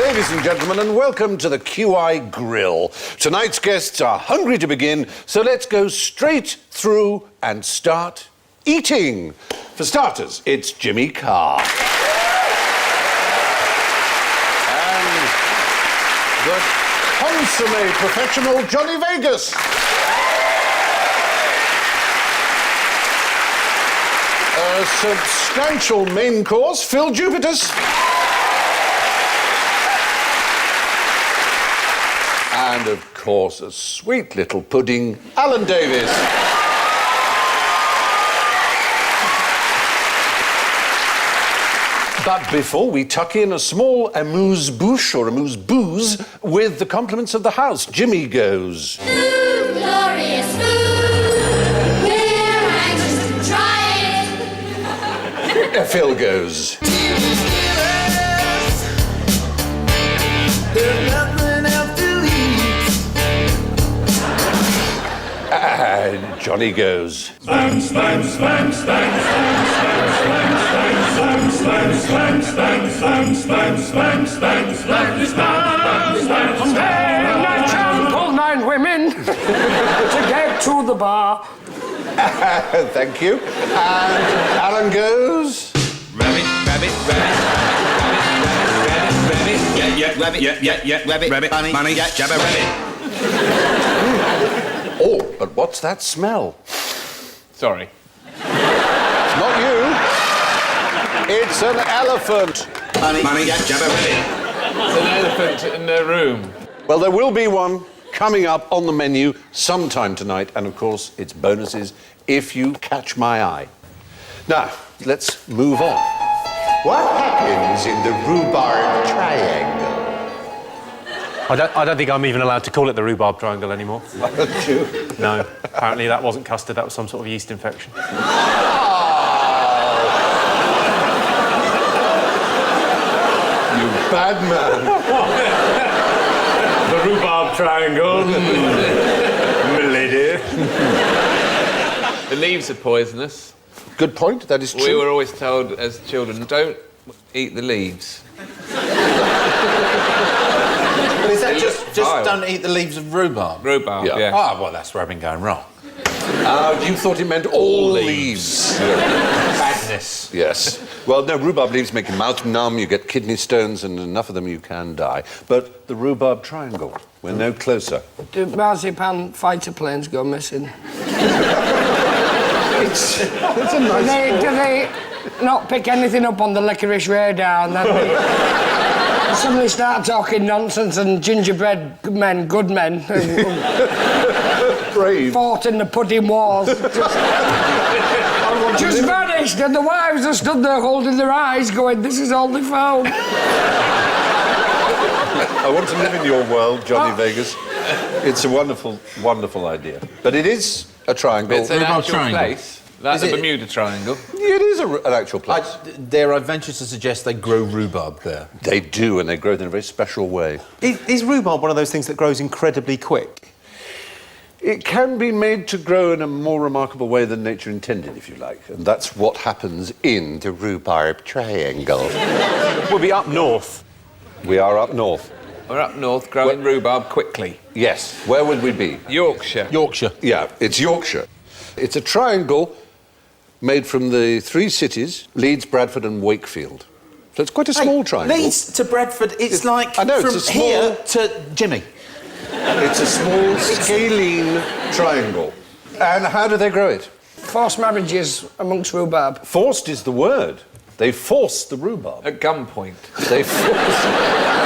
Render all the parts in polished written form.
Ladies and gentlemen, and welcome to the QI Grill. Tonight's guests are hungry to begin, so let's go straight through and start eating. For starters, it's Jimmy Carr. And the consummate professional Johnny Vegas. A substantial main course, Phil Jupitus. And, of course, a sweet little pudding, Alan Davis. But before we tuck in a small amuse-bouche or amuse-bouche with the compliments of the house, Jimmy goes... Food, glorious food, we're anxious to try it. Phil goes... And Johnny goes... Spam, spam, spam, spam, spam, spam, spam, spam, spam, spam, spam, spam, spam, spam, spam, And I trample 9 women to get to the bar. Thank you. And Alan goes... Rabbit, rabbit, rabbit, rabbit, rabbit, yeah, rabbit, rabbit, money, jabba rabbit. Oh, but what's that smell? Sorry. It's not you. It's an elephant. Money, jabba rabbit. There's an elephant in the room. Well, there will be one coming up on the menu sometime tonight, and of course, it's bonuses if you catch my eye. Now, let's move on. What happens in the rhubarb triangle? I don't think I'm even allowed to call it the rhubarb triangle anymore. Aren't you? No, apparently that wasn't custard, that was some sort of yeast infection. Oh. You bad man. The rhubarb triangle. Milady. The leaves are poisonous. Good point, that is true. We were always told as children, don't eat the leaves. But is that just don't eat the leaves of rhubarb? Rhubarb, yeah. Oh, well, that's where I've been going wrong. You thought it meant all leaves. Badness. Yes. Well, no, rhubarb leaves make your mouth numb, you get kidney stones, and enough of them you can die. But the rhubarb triangle, we're no closer. Do marzipan fighter planes go missing? It's a nice... Do they not pick anything up on the licorice radar and then they suddenly start talking nonsense and gingerbread men, good men, Brave. fought in the pudding wars, just vanished, and the wives are stood there holding their eyes going, this is all they found. I want to live in your world, Johnny Vegas. It's a wonderful, wonderful idea. But it is a triangle. It's an Rhubarb actual triangle. place. That's Is the it? Bermuda Triangle. It is an actual place. Dare I venture to suggest they grow rhubarb there? They do, and they grow in a very special way. Is rhubarb one of those things that grows incredibly quick? It can be made to grow in a more remarkable way than nature intended, if you like. And that's what happens in the rhubarb triangle. We'll be up north. We are up north. We're up north growing rhubarb quickly. Yes. Where would we be? Yorkshire. Yorkshire. Yeah, it's Yorkshire. It's a triangle made from the 3 cities, Leeds, Bradford and Wakefield. So it's quite a small triangle. Leeds to Bradford, it's like I know, from it's a small- here to Jimmy. It's a small, scalene triangle. And how do they grow it? Forced marriages amongst rhubarb. Forced is the word. They force the rhubarb. At gunpoint. They force...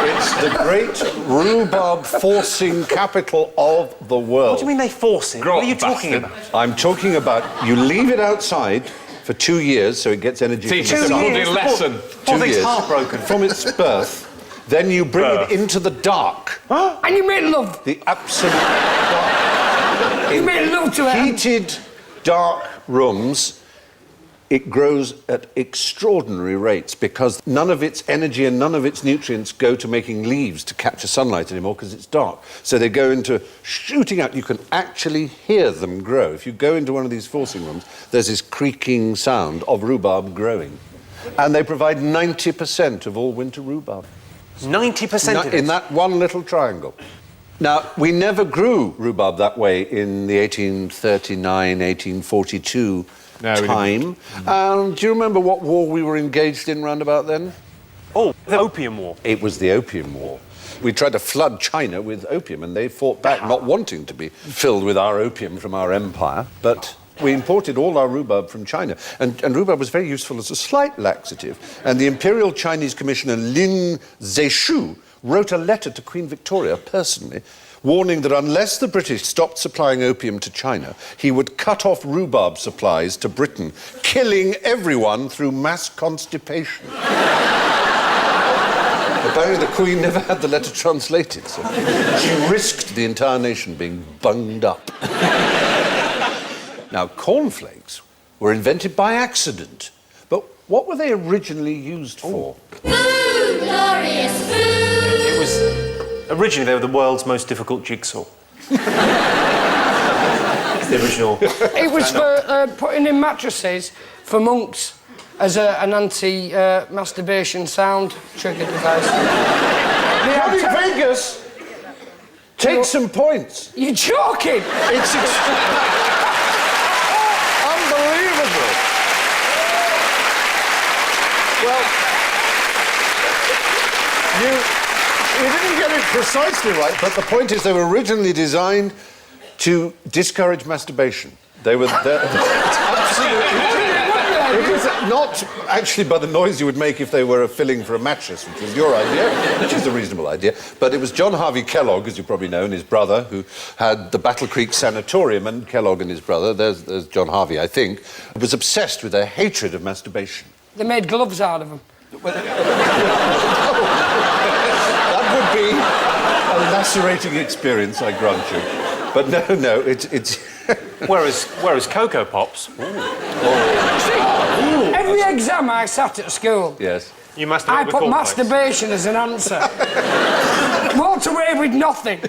It's the great rhubarb forcing capital of the world. What do you mean they force it? What are you talking bastard. about? I'm talking about you leave it outside for 2 years so it gets energy Teach from us the a sun. holding lesson. Poor thing's heartbroken. From its birth. Then you bring it into the dark. And you make love. The absolute dark. You make love to it. Heated, dark rooms. It grows at extraordinary rates because none of its energy and none of its nutrients go to making leaves to capture sunlight anymore because it's dark. So they go into shooting out. You can actually hear them grow. If you go into one of these forcing rooms, there's this creaking sound of rhubarb growing. And they provide 90% of all winter rhubarb. 90% of it? In that one little triangle. Now, we never grew rhubarb that way in the 1839, 1842 time. Do you remember what war we were engaged in round about then? Oh, the Opium War. It was the Opium War. We tried to flood China with opium, and they fought back, not wanting to be filled with our opium from our empire, but we imported all our rhubarb from China. And rhubarb was very useful as a slight laxative. And the Imperial Chinese Commissioner Lin Zexu wrote a letter to Queen Victoria personally, warning that unless the British stopped supplying opium to China, he would cut off rhubarb supplies to Britain, killing everyone through mass constipation. Apparently the Queen never had the letter translated, so she risked the entire nation being bunged up. Now, cornflakes were invented by accident, but what were they originally used for? Food, glorious food. It was... Originally, they were the world's most difficult jigsaw. It's the original... It was for putting in mattresses for monks as an anti-masturbation sound trigger device. Johnny Vegas! Take some points. You're joking? It's unbelievable. Well, you didn't get it precisely right, but the point is they were originally designed to discourage masturbation. They were... absolutely... It was not actually by the noise you would make if they were a filling for a mattress, which was your idea, which is a reasonable idea. But it was John Harvey Kellogg, as you probably know, and his brother, who had the Battle Creek Sanatorium, and Kellogg and his brother, there's John Harvey, I think, was obsessed with their hatred of masturbation. They made gloves out of them. That would be a lacerating experience, I grant you. But no, it's... Whereas Cocoa Pops... Every exam I sat at school, Yes. You masturbate I with put cornflakes. masturbation as an answer. Walked away with nothing,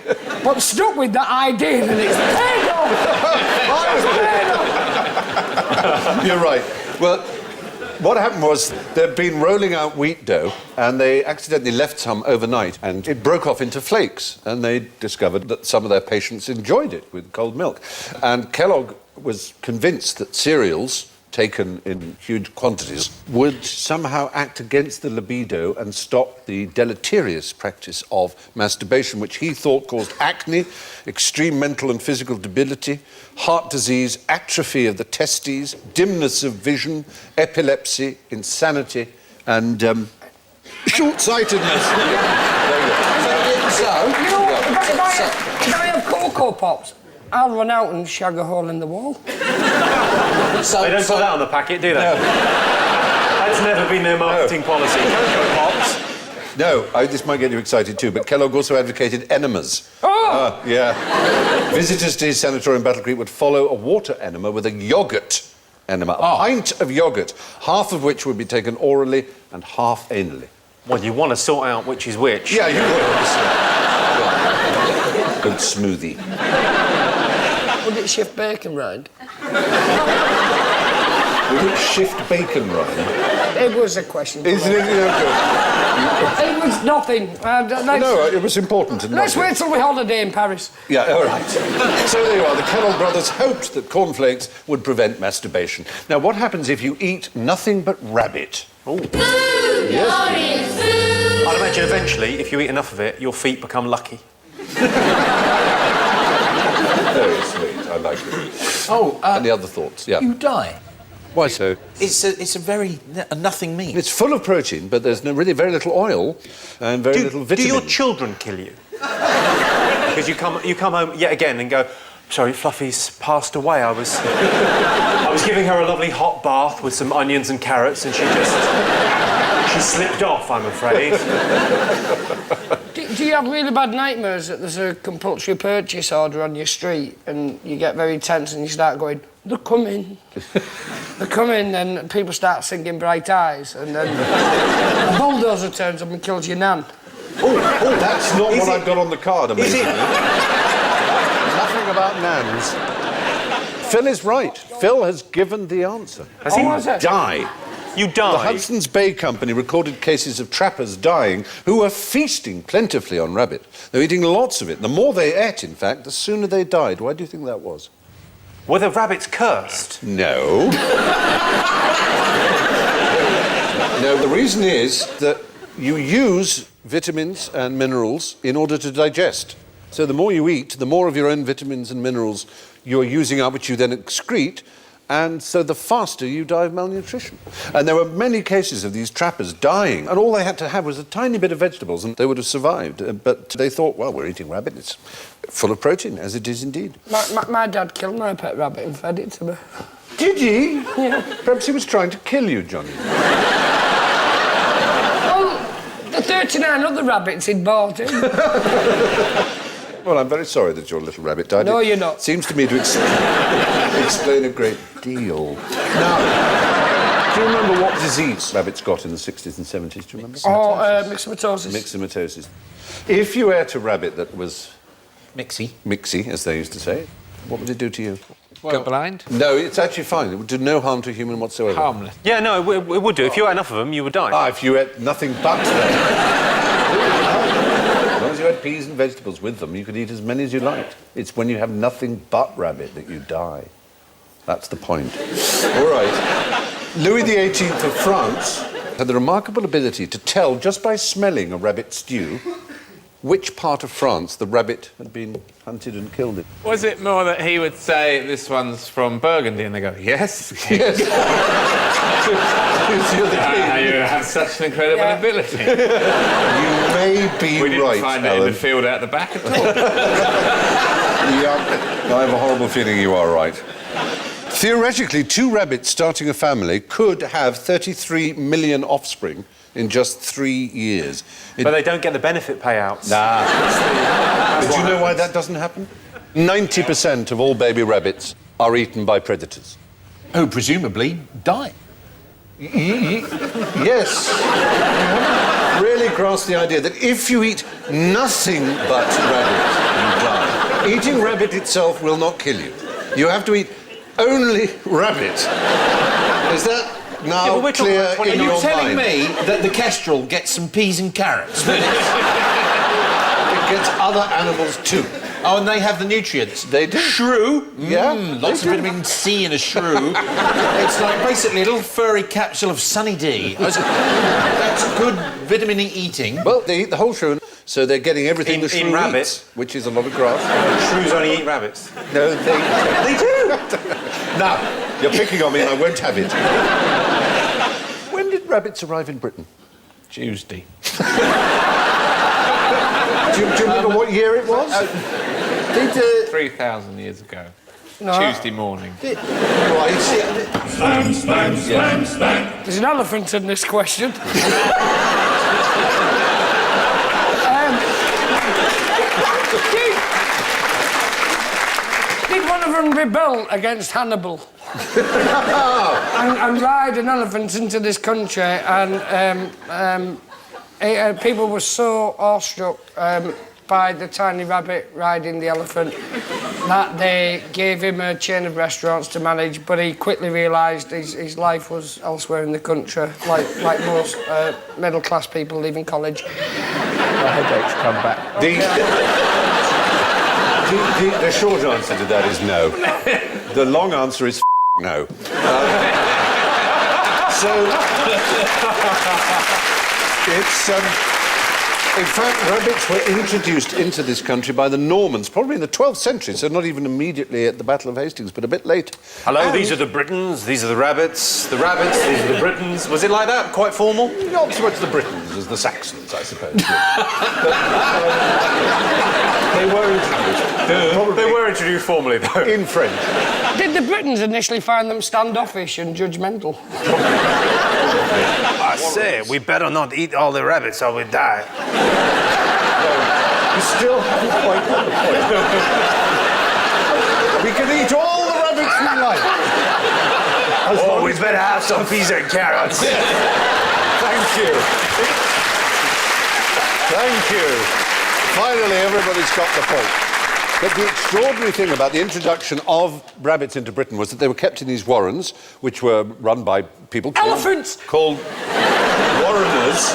but stuck with that idea that it's paid off. You're right. Well, what happened was they'd been rolling out wheat dough and they accidentally left some overnight and it broke off into flakes, and they discovered that some of their patients enjoyed it with cold milk. And Kellogg was convinced that cereals taken in huge quantities would somehow act against the libido and stop the deleterious practice of masturbation, which he thought caused acne, extreme mental and physical debility, heart disease, atrophy of the testes, dimness of vision, epilepsy, insanity, and short-sightedness. If I have Cocoa Pops, I'll run out and shag a hole in the wall. They don't put that on the packet, do they? No. That's never been their marketing policy. Cocoa Pops. No, this might get you excited too, but Kellogg also advocated enemas. Oh! Yeah. Visitors to his sanatorium Battle Creek would follow a water enema with a yoghurt enema. A pint of yoghurt, half of which would be taken orally and half anally. Well, you want to sort out which is which. Yeah, you would. Good smoothie. Would it shift bacon round? Would it shift bacon round? It was a question. Isn't it? It was nothing. No, it was important. And Let's nothing. wait till we holiday in Paris. Yeah, all right. So there you are. The Kellogg brothers hoped that cornflakes would prevent masturbation. Now, what happens if you eat nothing but rabbit? Food, glorious food. I'd imagine eventually, if you eat enough of it, your feet become lucky. Very sweet. I like it. Any other thoughts? Yeah. You die. Why so? It's a very nothing meat. It's full of protein, but there's really very little oil and very little vitamin. Do your children kill you? Because you come home yet again and go, sorry, Fluffy's passed away. I was giving her a lovely hot bath with some onions and carrots, and she slipped off, I'm afraid. Do you have really bad nightmares that there's a compulsory purchase order on your street and you get very tense and you start going, they're coming, they're coming, and people start singing Bright Eyes, and then a bulldozer turns up and kills your nan? That's not what I've got on the card, amazingly. Nothing about nans. Phil is right. Phil has given the answer. Has he? Die. You die. The Hudson's Bay Company recorded cases of trappers dying who were feasting plentifully on rabbit. They were eating lots of it. The more they ate, in fact, the sooner they died. Why do you think that was? Were the rabbits cursed? No. No, the reason is that you use vitamins and minerals in order to digest. So the more you eat, the more of your own vitamins and minerals you're using up, which you then excrete, and so the faster you die of malnutrition. And there were many cases of these trappers dying, and all they had to have was a tiny bit of vegetables, and they would have survived. But they thought, well, we're eating rabbit, it's full of protein, as it is indeed. My dad killed my pet rabbit and fed it to me. Did he? Yeah. Perhaps he was trying to kill you, Johnny. Well, the 39 other rabbits he'd bought in. Well, I'm very sorry that your little rabbit died. No, you're not. Seems to me to explain a great deal. Now, do you remember what disease rabbits got in the 60s and 70s? Do you remember? Myxomatosis. Myxomatosis. If you ate a rabbit that was Mixy, as they used to say, what would it do to you? Go blind? No, it's actually fine. It would do no harm to a human whatsoever. Harmless. Yeah, no, it would do. If you ate enough of them, you would die. Ah, if you ate nothing but them. As long as you had peas and vegetables with them, you could eat as many as you liked. It's when you have nothing but rabbit that you die. That's the point. All right. Louis XVIII of France had the remarkable ability to tell, just by smelling a rabbit stew, which part of France the rabbit had been hunted and killed in. Was it more that he would say, this one's from Burgundy, and they go, yes? Yes. You have such an incredible ability. You may be We didn't right, find it in Alan. the field out the back at all. Yeah, I have a horrible feeling you are right. Theoretically, 2 rabbits starting a family could have 33 million offspring in just 3 years. But they don't get the benefit payouts. Nah. But do you know why that doesn't happen? 90% of all baby rabbits are eaten by predators. Who presumably die. Yes. You haven't really grasped the idea that if you eat nothing but rabbit, you die. Eating rabbit itself will not kill you. You have to eat only rabbit. Is that now we're talking clear about 20 in Are you your telling mind? me that the kestrel gets some peas and carrots? It gets other animals too. Oh, and they have the nutrients. They do. Shrew. Yeah, Lots they of do. vitamin C in a shrew. It's like basically a little furry capsule of Sunny D. That's good vitamin E eating. Well, they eat the whole shrew, so they're getting everything In- the shrew in rabbit. eats, which is a lot of grass. Shrews only eat rabbits. No, they do. Now, you're picking on me and I won't have it. When did rabbits arrive in Britain? Tuesday. Do you remember what year it was? 3,000 years ago. No. Tuesday morning. Right. Slam, slam, slam, slam. There's an elephant in this question. Did one of them rebel against Hannibal? and ride an elephant into this country, and people were so awestruck by the tiny rabbit riding the elephant that they gave him a chain of restaurants to manage, but he quickly realised his life was elsewhere in the country, like most middle-class people leaving college. My headaches come back. The short answer to that is no. The long answer is no. It's... in fact, rabbits were introduced into this country by the Normans, probably in the 12th century, so not even immediately at the Battle of Hastings, but a bit later. Hello, And these are the Britons, these are the rabbits, these are the Britons. Was it like that? Quite formal? Not so much the Britons as the Saxons, I suppose. But, they were introduced. They were introduced formally, though. In French. Did the Britons initially find them standoffish and judgmental? I say, we better not eat all the rabbits or we die. You still haven't quite got the point. We can eat all the rabbits we like. Oh, we better have some peas and carrots. Thank you. Thank you. Finally, everybody's got the point. But the extraordinary thing about the introduction of rabbits into Britain was that they were kept in these warrens, which were run by people Elephants! called warreners,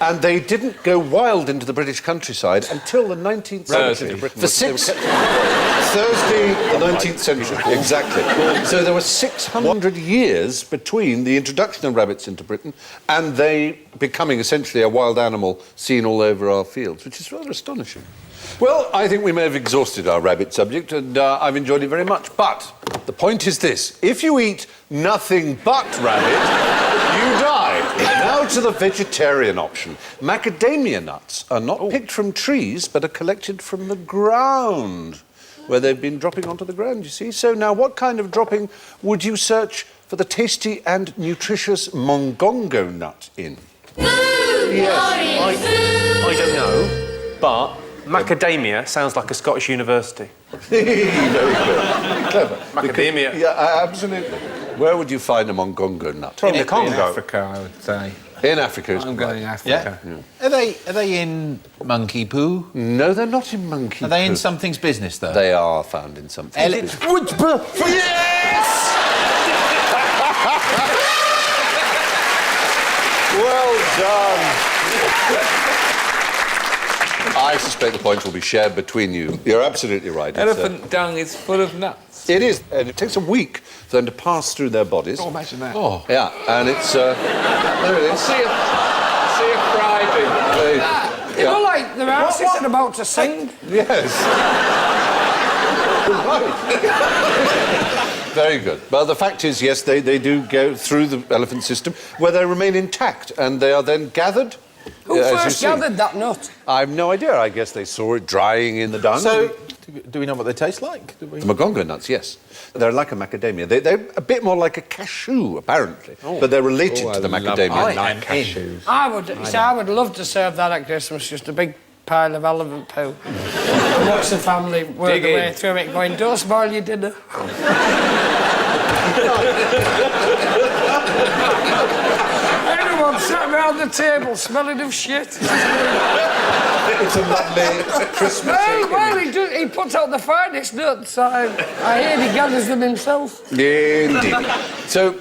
and they didn't go wild into the British countryside until the 19th century. For Thursday, the 19th century, exactly. So there were 600 years between the introduction of rabbits into Britain and they becoming essentially a wild animal seen all over our fields, which is rather astonishing. Well, I think we may have exhausted our rabbit subject, and I've enjoyed it very much. But the point is this. If you eat nothing but rabbit, you die. Now to the vegetarian option. Macadamia nuts are not picked from trees, but are collected from the ground, where they've been dropping onto the ground, you see. So now, what kind of dropping would you search for the tasty and nutritious mongongo nut in? Food, glorious food. I don't know, but macadamia sounds like a Scottish university. Very good. Clever. Macadamia. Yeah, absolutely. Where would you find a mongongo nut? In the In Congo. Africa, I would say. In Africa. I'm going Africa. Yeah. Are they in monkey poo? No, they're not in monkey Are they in poo. something's business, though? They are found in something. Yes! Well done. I suspect the point will be shared between you. You're absolutely right. Elephant dung is full of nuts. It is, and it takes a week for them to pass through their bodies. Oh, imagine that. Oh. Yeah, and it's there it is. See a fried You know, like the mouse isn't about to sing. Yes. Right. Very good. Well, the fact is, yes, they do go through the elephant system, where they remain intact, and they are then gathered. Who as you first see. gathered that nut? I've no idea. I guess they saw it drying in the dung. So, do we know what they taste like? Do we? The mongongo nuts, yes. They're like a macadamia. They're a bit more like a cashew, apparently. But they're related to the macadamia. I nut. am in. cashews. I would love to serve that at Christmas, just a big pile of elephant poo. And watch the family work Dig their way in. through it going, don't spoil your dinner. Everyone sat around the table smelling of shit. It's a lovely Christmas. Well, he puts out the finest nuts. I hear he gathers them himself. Indeed. So,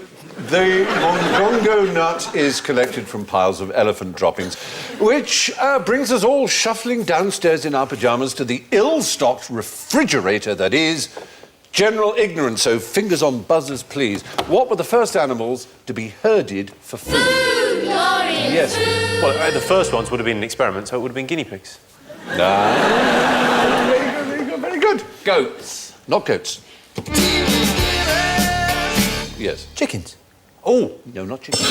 the mongongo nut is collected from piles of elephant droppings, which brings us all shuffling downstairs in our pyjamas to the ill-stocked refrigerator that is general ignorance. So, fingers on buzzers, please. What were the first animals to be herded for food? Food, glorious Yes. food. Well, the first ones would have been an experiment, so it would have been guinea pigs. Very good, very good. Goats. Not goats. Yes. Chickens. Oh, no, not chickens.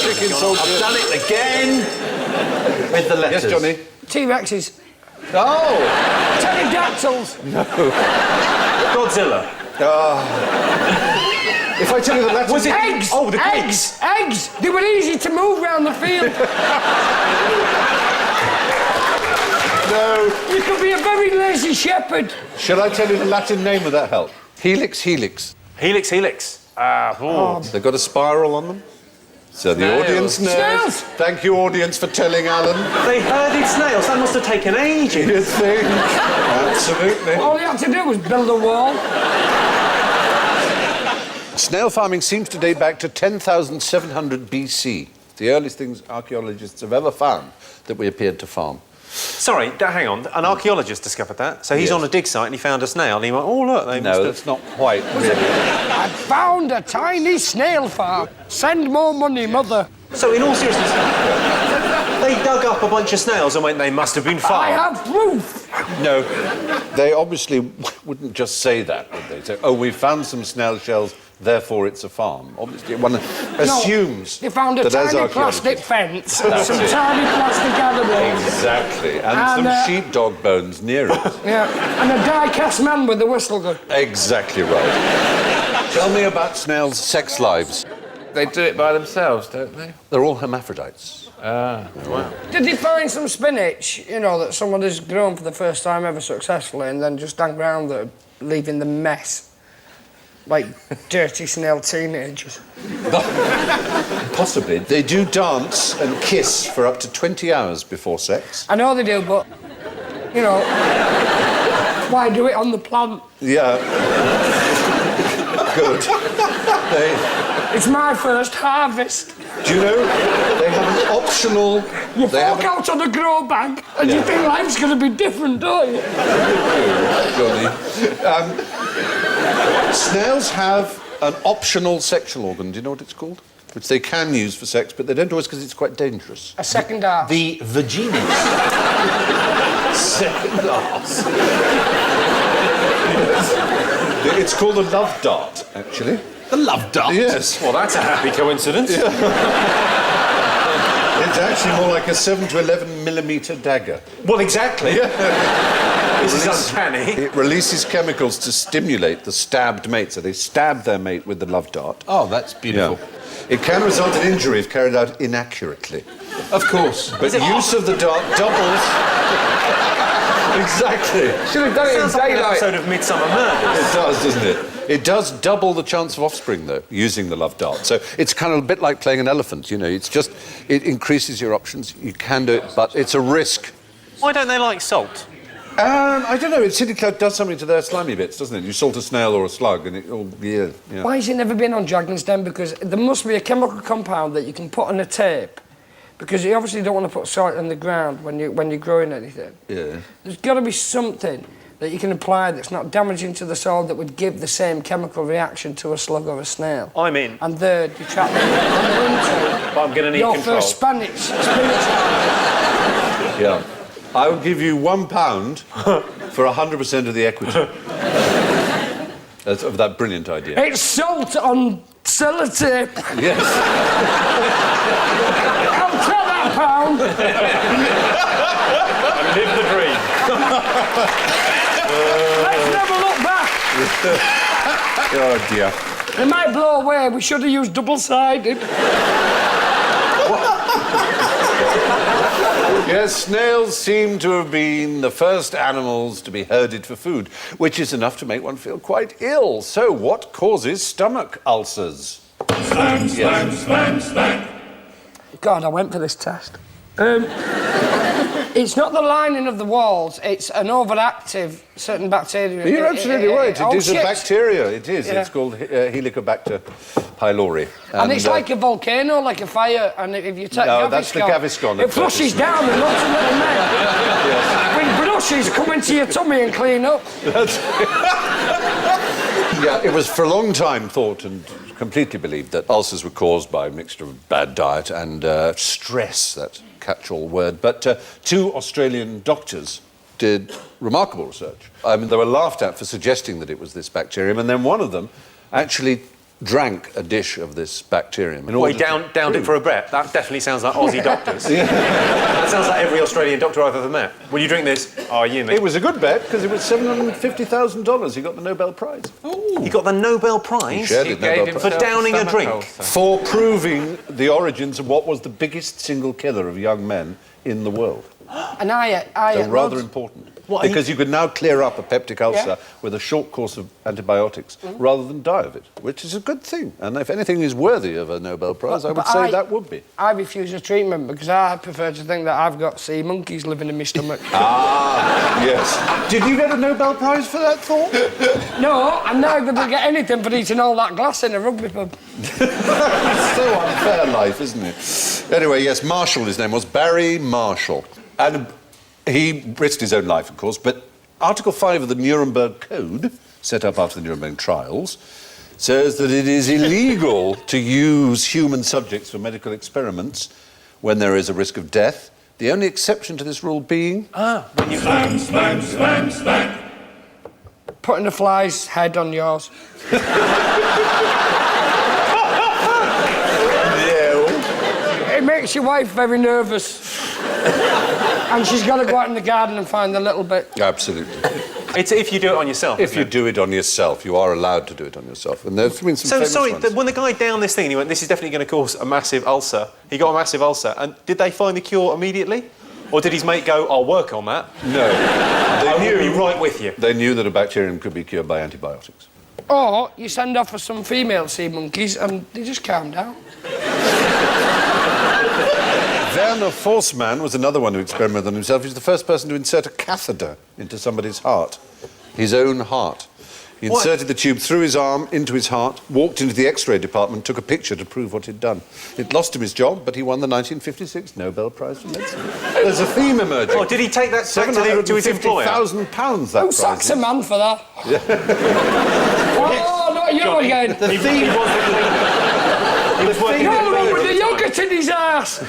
Chickens, oh, I've done it again with the letters. yes, Johnny. T-Rexes. Oh! Pterodactyls. Godzilla. If I tell you the Latin... Was it Eggs. Oh, the eggs. Eggs. They were easy to move around the field. No. You could be a very lazy shepherd. Shall I tell you the Latin name of that help? Helix, helix. Helix, helix. They've got a spiral on them. So the Snails. audience knows. Snails. Thank you, audience, for telling Alan. They herded snails. That must have taken ages. You think? Absolutely. All you had to do was build a wall. Snail farming seems to date back to 10,700 BC. The earliest things archaeologists have ever found that we appeared to farm. Sorry, hang on. An archaeologist discovered that. So he's Yes. on a dig site and he found a snail and he went, oh, look, they must No, have... that's not quite really. I found a tiny snail farm. Send more money, mother. So in all seriousness, they dug up a bunch of snails and went, they must have been I farmed. have proof. No, they obviously wouldn't just say that, would they? Say, oh, we found some snail shells, therefore it's a farm. Obviously, one assumes They found a that as tiny plastic archaeologists- fence and some tiny plastic animals. Exactly, and And, some sheepdog bones near it. Yeah, and a die-cast man with a whistle gun. Exactly right. Tell me about snails' sex lives. They do it by themselves, don't they? They're all hermaphrodites. Did they find some spinach, you know, that someone has grown for the first time ever successfully and then just hang around there, leaving the mess? Like dirty snail teenagers. Possibly. They do dance and kiss for up to 20 hours before sex. I know they do, but You know, why do it on the plant? Yeah. Good. It's my first harvest. Do you know, they have an optional... You fork out on a grow bag and you think life's going to be different, don't you? Johnny. Snails have an optional sexual organ. Do you know what it's called? Which they can use for sex, but they don't always because it's quite dangerous. A second arse. The vaginas. Second arse. It's called a love dart, actually. The love dart. Yes. Well, that's a happy coincidence. It's actually more like a 7 to 11 millimetre dagger. Well, exactly. This is uncanny. It releases chemicals to stimulate the stabbed mate, so they stab their mate with the love dart. Oh, that's beautiful. It can result in injury if carried out inaccurately. Of course. But use of the dart doubles... Exactly. Should have done it in Sounds like an daylight. episode of Midsummer Murders. It does, doesn't it? It does double the chance of offspring, though, using the love dart. So it's kind of a bit like playing an elephant, you know. It's just... It increases your options. You can do it, but it's a risk. Why don't they like salt? I don't know. It does something to their slimy bits, doesn't it? You salt a snail or a slug, and it'll... Yeah. Why has it never been on Dragon's Den? Because there must be a chemical compound that you can put on a tape, because you obviously don't want to put salt in the ground when you're growing anything. Yeah. There's got to be something that you can apply that's not damaging to the soil that would give the same chemical reaction to a slug or a snail. I'm in. And third, you trap them into But I'm going to need your control. first spinach. Yeah. I will give you £1 for 100% of the equity. Of that brilliant idea. It's salt on sellotape. Yes. I'll take that £1. Live the dream. Let's never look back. Oh, dear. They might blow away. We should have used double-sided. Yes, snails seem to have been the first animals to be herded for food, which is enough to make one feel quite ill. So, what causes stomach ulcers? Slam, slam, slam, slam. God, I went for this test. It's not the lining of the walls, it's an overactive certain bacteria. You're absolutely right. It is a shit. bacteria. It is. Yeah. It's called Helicobacter pylori. And it's like a volcano, like a fire, and if you take No, Gaviscon... that's the Gaviscon. It flushes down and lots of little men with brushes come into your tummy and clean up. Yeah, it was for a long time thought and completely believed that ulcers were caused by a mixture of bad diet and stress, that catch-all word. But 2 Australian doctors did remarkable research. I mean, they were laughed at for suggesting that it was this bacterium, and then one of them actually drank a dish of this bacterium. Well, he downed it for a bet. That definitely sounds like Aussie doctors. That sounds like every Australian doctor I've ever met. Will you drink this? Oh, you, mate. It was a good bet because it was $750,000. He got the Nobel Prize. He got the Nobel Prize He shared it, Nobel Prize. for downing a drink. For proving the origins of what was the biggest single killer of young men in the world. And I So rather important. What, Because you could now clear up a peptic ulcer with a short course of antibiotics rather than die of it, which is a good thing. And if anything is worthy of a Nobel Prize, I would say that would be. I refuse the treatment because I prefer to think that I've got sea monkeys living in my stomach. Ah, yes. Did you get a Nobel Prize for that thought? No, I'm not going to get anything for eating all that glass in a rugby pub. It's so unfair life, isn't it? Anyway, yes, Marshall, his name was Barry Marshall. And he risked his own life, of course, but Article 5 of the Nuremberg Code, set up after the Nuremberg trials, says that it is illegal to use human subjects for medical experiments when there is a risk of death. The only exception to this rule being... Slam, slam, slam, slam. Putting a fly's head on yours. It makes your wife very nervous. And she's got to go out in the garden and find the little bit. Absolutely. It's if you do it on yourself. If you do it on yourself, you are allowed to do it on yourself. And there's been some So, famous sorry, ones. when the guy downed this thing and he went, this is definitely going to cause a massive ulcer, he got a massive ulcer, and did they find the cure immediately? Or did his mate go, I'll work on that? No. I will be right with you. They knew that a bacterium could be cured by antibiotics. Or you send off for some female sea monkeys and they just calm down. Werner Forssmann was another one who experimented on himself. He's the first person to insert a catheter into somebody's heart, his own heart. He inserted the tube through his arm into his heart, walked into the X-ray department, took a picture to prove what he'd done. It lost him his job, but he won the 1956 Nobel Prize for Medicine. There's a theme emerging. Oh, did he take that back to his employer? £750,000, that Who prize sacks a is. man for that? Oh, not you again. He was working You're at the one with the the yogurt in his ass.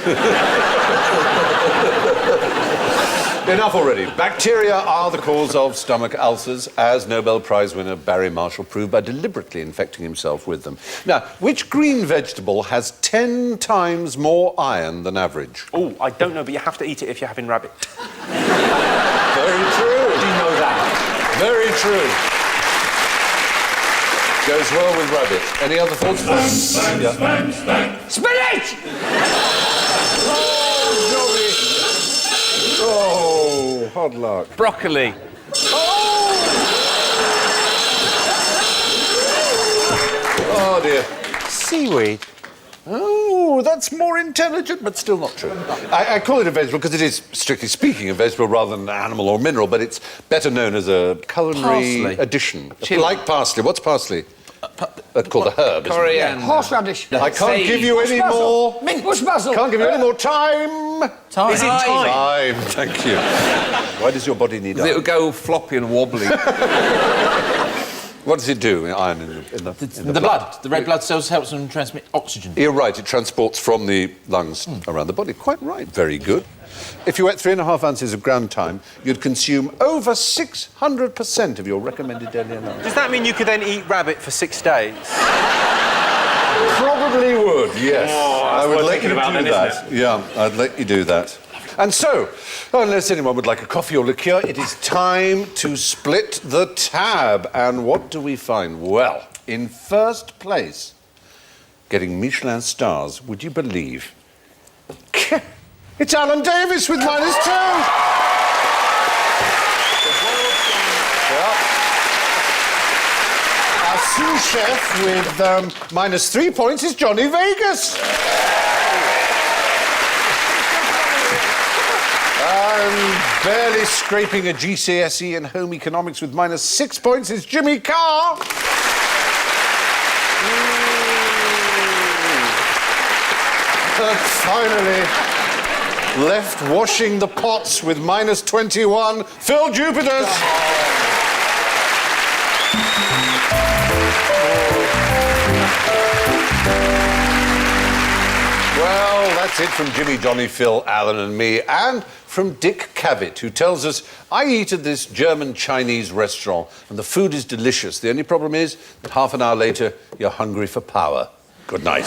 Enough already. Bacteria are the cause of stomach ulcers, as Nobel Prize winner Barry Marshall proved by deliberately infecting himself with them. Now, which green vegetable has 10 times more iron than average? Oh, I don't know, but you have to eat it if you're having rabbit. Very true. Do you know that? Very true. Goes well with rabbit. Any other thoughts? Spinach! Oh, hard luck. Broccoli. Oh, dear. Seaweed. Oh, that's more intelligent, but still not true. I call it a vegetable because it is, strictly speaking, a vegetable rather than an animal or mineral, but it's better known as a culinary Parsley. addition. Chili. Like parsley. What's parsley? Called a herb, isn't it? Coriander. Horseradish. I can't give you any more... Bush basil. Can't give you any more time. Is it time? Time, thank you. Why does your body need It iron? would go floppy and wobbly. What does it do, iron in the The blood. The red blood cells helps them transmit oxygen. You're right, it transports from the lungs around the body. Quite right, very good. If you ate 3.5 ounces of ground thyme, you'd consume over 600% of your recommended daily allowance. Does that mean you could then eat rabbit for 6 days? Probably would, yes. I would worth let you thinking about do then, that. Yeah, I'd let you do that. And so, unless anyone would like a coffee or liqueur, it is time to split the tab. And what do we find? Well, in first place, getting Michelin stars, would you believe? It's Alan Davis with -2. Well, our sous chef with -3 points is Johnny Vegas. And barely scraping a GCSE in home economics with -6 points is Jimmy Carr. And finally, left washing the pots with -21, Phil Jupitus. Well, that's it from Jimmy, Johnny, Phil, Alan and me, and from Dick Cavett, who tells us, I eat at this German-Chinese restaurant and the food is delicious. The only problem is that half an hour later, you're hungry for power. Good night.